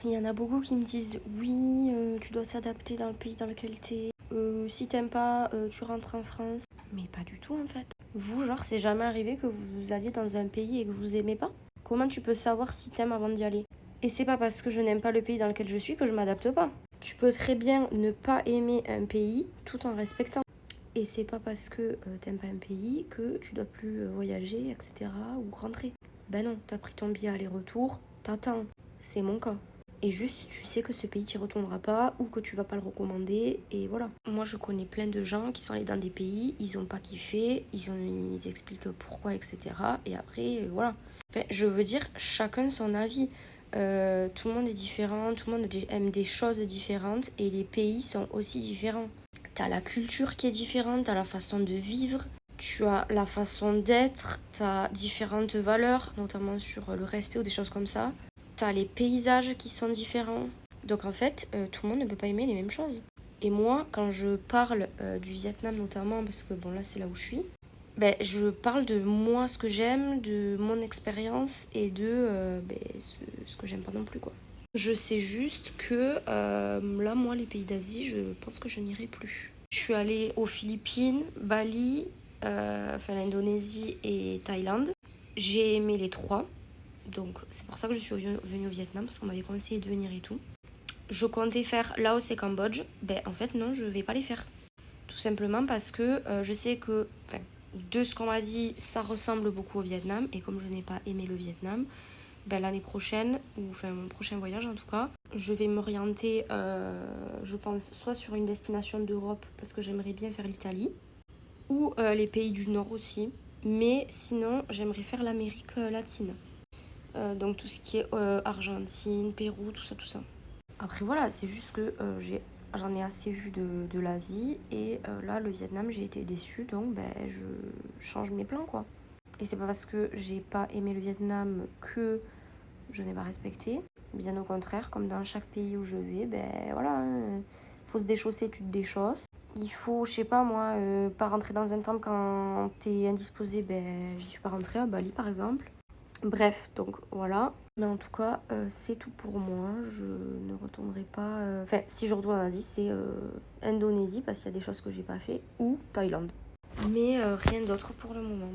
Il y en a beaucoup qui me disent oui, tu dois t'adapter dans le pays dans lequel t'es. Si t'aimes pas, tu rentres en France. Mais pas du tout en fait. Vous, genre, c'est jamais arrivé que vous alliez dans un pays et que vous aimez pas? Comment tu peux savoir si t'aimes avant d'y aller? Et c'est pas parce que je n'aime pas le pays dans lequel je suis que je m'adapte pas. Tu peux très bien ne pas aimer un pays tout en respectant. Et c'est pas parce que t'aimes pas un pays que tu dois plus voyager, etc. ou rentrer. Ben non, t'as pris ton billet aller-retour, t'attends. C'est mon cas. Et juste, tu sais que ce pays t'y retourneras pas ou que tu vas pas le recommander et voilà. Moi, je connais plein de gens qui sont allés dans des pays, ils ont pas kiffé, ils expliquent pourquoi, etc. Et après, voilà. Enfin, je veux dire, chacun son avis. Tout le monde est différent, tout le monde aime des choses différentes et les pays sont aussi différents. T'as la culture qui est différente, t'as la façon de vivre, tu as la façon d'être, t'as différentes valeurs, notamment sur le respect ou des choses comme ça. T'as les paysages qui sont différents. Donc en fait, tout le monde ne peut pas aimer les mêmes choses. Et moi, quand je parle du Vietnam notamment, parce que bon là c'est là où je suis, ben, je parle de moi, ce que j'aime, de mon expérience et de ce que j'aime pas non plus quoi. Je sais juste que là, moi, les pays d'Asie, je pense que je n'irai plus. Je suis allée aux Philippines, Bali, l'Indonésie et Thaïlande. J'ai aimé les trois. Donc c'est pour ça que je suis venue au Vietnam, parce qu'on m'avait conseillé de venir et tout. Je comptais faire Laos et Cambodge. Ben en fait non, je vais pas les faire. Tout simplement parce que je sais que, de ce qu'on m'a dit, ça ressemble beaucoup au Vietnam. Et comme je n'ai pas aimé le Vietnam, ben, l'année prochaine, ou enfin mon prochain voyage en tout cas, je vais m'orienter, je pense, soit sur une destination d'Europe, parce que j'aimerais bien faire l'Italie, ou les pays du Nord aussi. Mais sinon, j'aimerais faire l'Amérique latine. Donc tout ce qui est Argentine, Pérou, tout ça, tout ça. Après voilà, c'est juste que j'en ai assez vu de l'Asie et là le Vietnam j'ai été déçue donc ben je change mes plans quoi. Et c'est pas parce que j'ai pas aimé le Vietnam que je n'ai pas respecté. Bien au contraire, comme dans chaque pays où je vais, ben voilà, hein, faut se déchausser, tu te déchausses. Il faut, je sais pas moi, pas rentrer dans un temple quand t'es indisposé, ben j'y suis pas rentrée à Bali par exemple. Bref, donc voilà. Mais en tout cas, c'est tout pour moi. Je ne retournerai pas. Enfin, si je retourne en Asie, c'est Indonésie parce qu'il y a des choses que j'ai pas fait ou Thaïlande. Mais rien d'autre pour le moment.